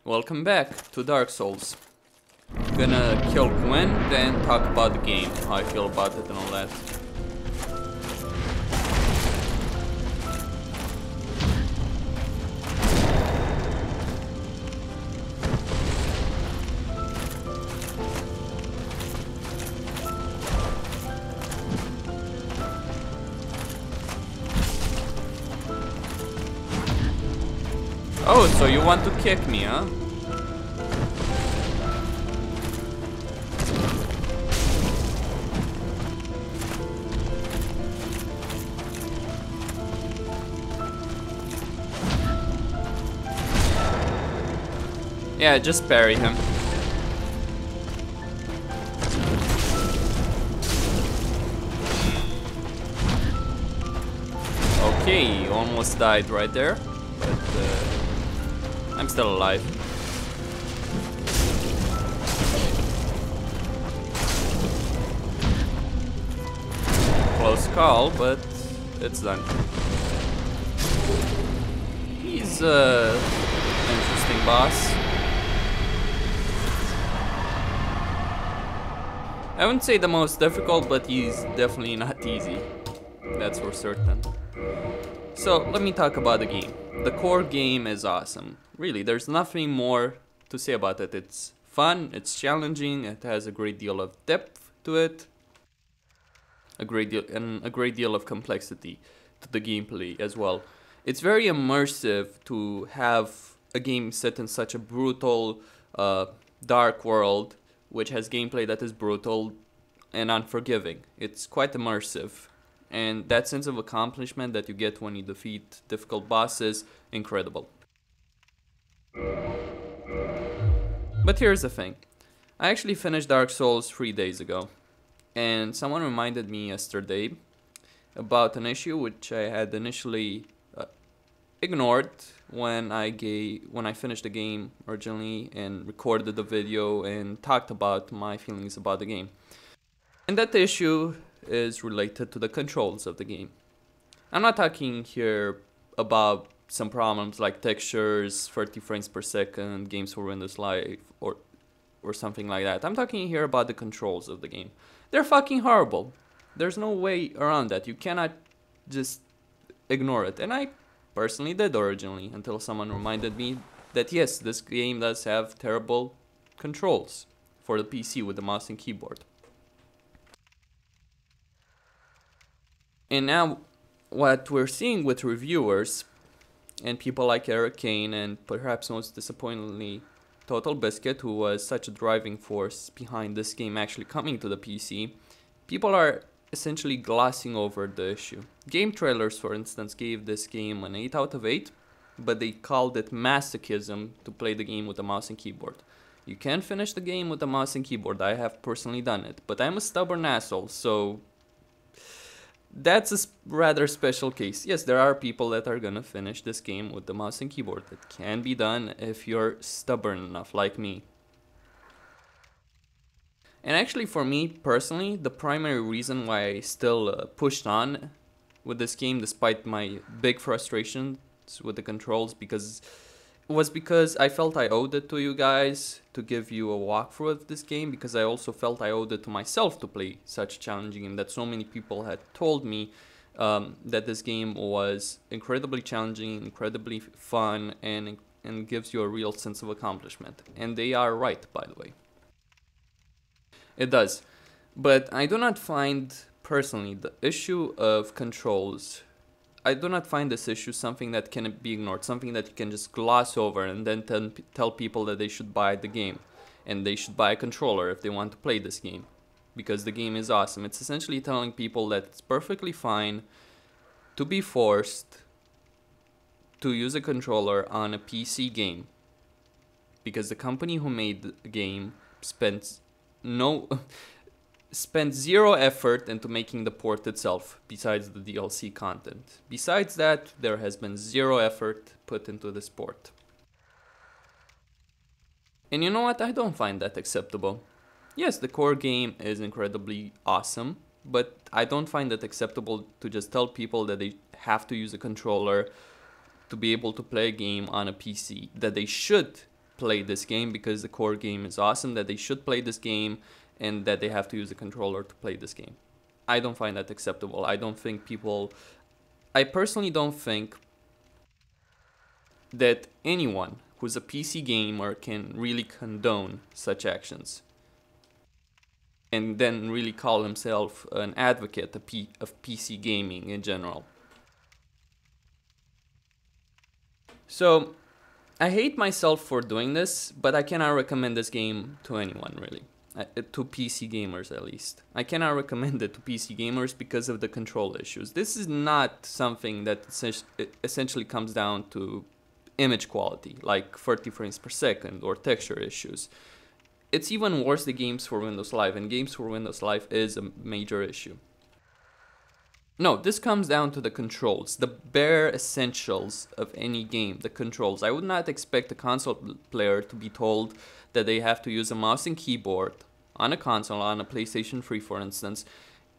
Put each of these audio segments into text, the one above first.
Welcome back to Dark Souls. Gonna kill Gwyn, then talk about the game, how I feel about it and all that. Oh, so you want to kick me, huh? Yeah, just parry him. Okay, you almost died right there, but I'm still alive. Close call, but it's done. He's an interesting boss. I wouldn't say the most difficult, but he's definitely not easy. That's for certain. So let me talk about the game. The core game is awesome. Really, there's nothing more to say about it. It's fun, it's challenging, it has a great deal of depth to it. A great deal of complexity to the gameplay as well. It's very immersive to have a game set in such a brutal, dark world, which has gameplay that is brutal and unforgiving. It's quite immersive. And that sense of accomplishment that you get when you defeat difficult bosses, incredible. But here's the thing. I actually finished Dark Souls 3 days ago. And someone reminded me yesterday about an issue which I had initially ignored when I finished the game originally and recorded the video and talked about my feelings about the game. And that issue is related to the controls of the game. I'm not talking here about some problems like textures, 30 frames per second, games for Windows Live, or something like that. I'm talking here about the controls of the game. They're fucking horrible. There's no way around that. You cannot just ignore it. And I personally did originally, until someone reminded me that yes, this game does have terrible controls for the PC with the mouse and keyboard. And now what we're seeing with reviewers and people like Eric Kane and perhaps most disappointingly Total Biscuit, who was such a driving force behind this game actually coming to the PC, people are essentially glossing over the issue. Game trailers, for instance, gave this game an 8 out of 8, but they called it masochism to play the game with a mouse and keyboard. You can finish the game with a mouse and keyboard. I have personally done it, but I'm a stubborn asshole, so that's a rather special case. Yes, there are people that are gonna finish this game with the mouse and keyboard. It can be done if you're stubborn enough, like me. And actually, for me personally, the primary reason why I still pushed on with this game, despite my big frustrations with the controls, was because I felt I owed it to you guys to give you a walkthrough of this game, because I also felt I owed it to myself to play such a challenging game, that so many people had told me that this game was incredibly challenging, incredibly fun, and gives you a real sense of accomplishment. And they are right, by the way. It does. But I do not find, personally, the issue of controls, I do not find this issue something that can be ignored, something that you can just gloss over and then tell people that they should buy the game. And they should buy a controller if they want to play this game, because the game is awesome. It's essentially telling people that it's perfectly fine to be forced to use a controller on a PC game, because the company who made the game spent zero effort into making the port itself, besides the DLC content. Besides that, there has been zero effort put into this port. And you know what? I don't find that acceptable. Yes, the core game is incredibly awesome, but I don't find it acceptable to just tell people that they have to use a controller to be able to play a game on a PC, that they should play this game because the core game is awesome, that they should play this game, and that they have to use a controller to play this game. I don't find that acceptable. I personally don't think that anyone who's a PC gamer can really condone such actions and then really call himself an advocate of PC gaming in general. So, I hate myself for doing this, but I cannot recommend this game to anyone, really. To PC gamers, at least. I cannot recommend it to PC gamers because of the control issues. This is not something that essentially comes down to image quality, like 30 frames per second, or texture issues. It's even worse the games for Windows Live, and games for Windows Live is a major issue. No, this comes down to the controls, the bare essentials of any game, the controls. I would not expect a console player to be told that they have to use a mouse and keyboard on a console, on a PlayStation 3 for instance,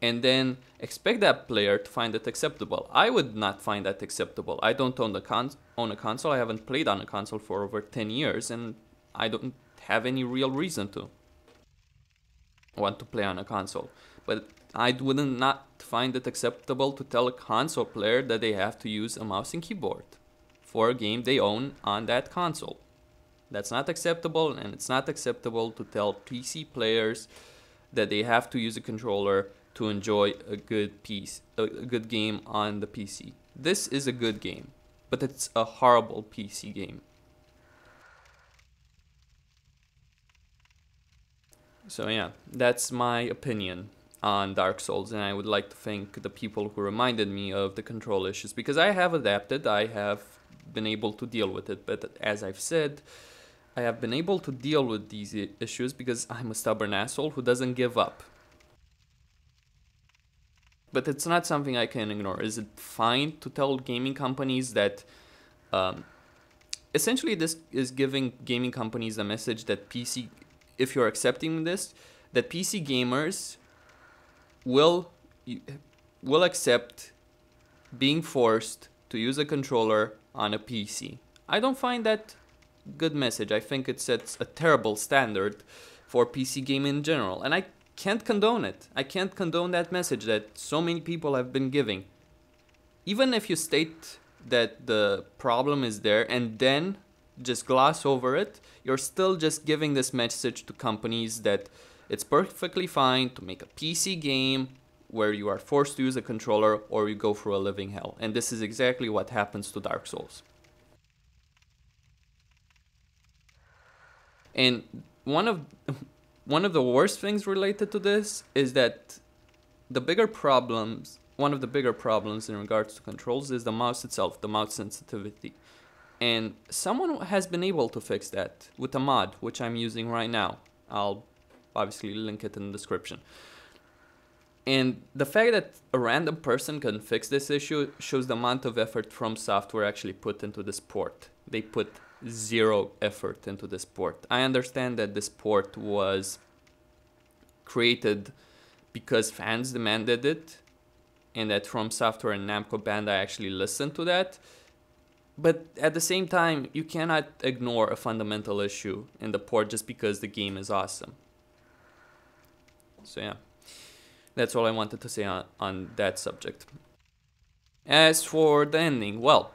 and then expect that player to find it acceptable. I would not find that acceptable. I don't own a console, I haven't played on a console for over 10 years, and I don't have any real reason to want to play on a console. But I would not find it acceptable to tell a console player that they have to use a mouse and keyboard for a game they own on that console. That's not acceptable, and it's not acceptable to tell PC players that they have to use a controller to enjoy a good game on the PC. This is a good game, but it's a horrible PC game. So yeah, that's my opinion on Dark Souls, and I would like to thank the people who reminded me of the control issues, because I have adapted, I have been able to deal with it, but as I've said, I have been able to deal with these issues because I'm a stubborn asshole who doesn't give up. But it's not something I can ignore. Is it fine to tell gaming companies that essentially this is giving gaming companies a message that if you're accepting this, that PC gamers will accept being forced to use a controller on a PC. I don't find that good message. I think it sets a terrible standard for PC gaming in general, and I can't condone it. I can't condone that message that so many people have been giving. Even if you state that the problem is there and then just gloss over it, you're still just giving this message to companies that it's perfectly fine to make a PC game where you are forced to use a controller or you go through a living hell. And this is exactly what happens to Dark Souls. And one of the worst things related to this is that one of the bigger problems in regards to controls is the mouse itself, the mouse sensitivity. And someone has been able to fix that with a mod, which I'm using right now. I'll obviously link it in the description. And the fact that a random person can fix this issue shows the amount of effort From Software actually put into this port. They put zero effort into this port. I understand that this port was created because fans demanded it, and that From Software and Namco Bandai actually listened to that. But at the same time, you cannot ignore a fundamental issue in the port just because the game is awesome. So yeah, that's all I wanted to say on that subject. As for the ending, well,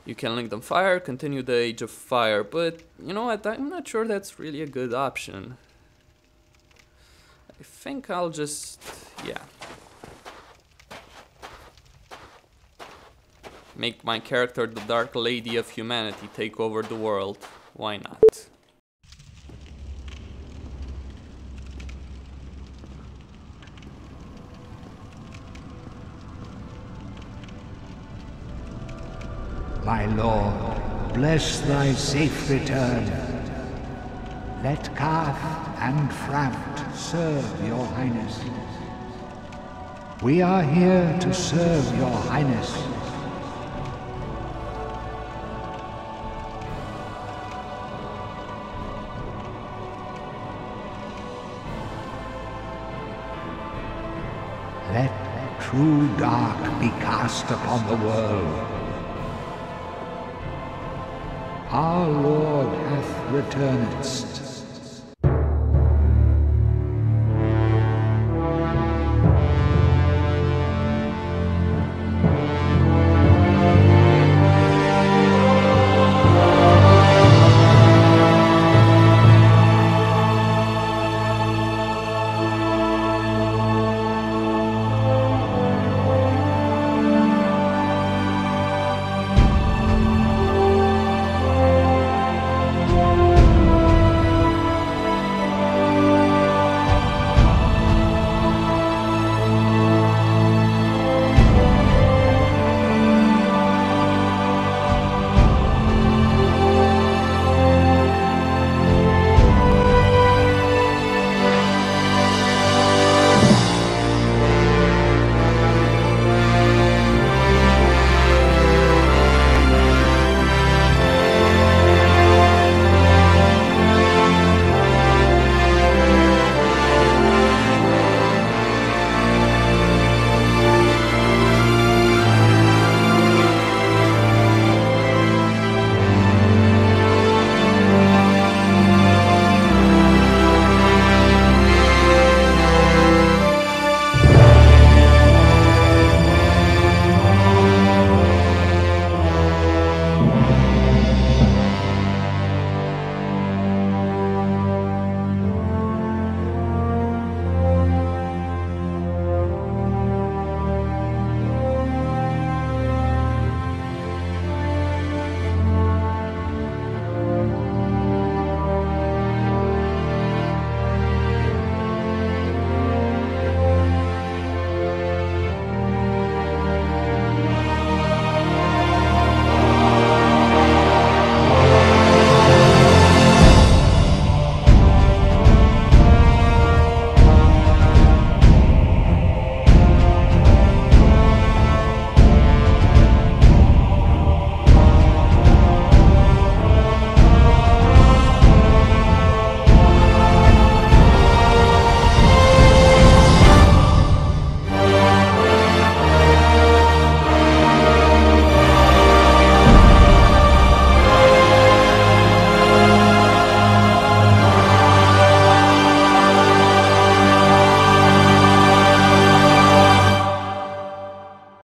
you can link them fire, continue the Age of Fire, but you know what, I'm not sure that's really a good option. I think I'll just, yeah, make my character the Dark Lady of Humanity take over the world. Why not? My lord, bless thy safe return. Let Kath and Framt serve your highness. We are here to serve your highness. Let true dark be cast upon the world. our Lord hath returnedst.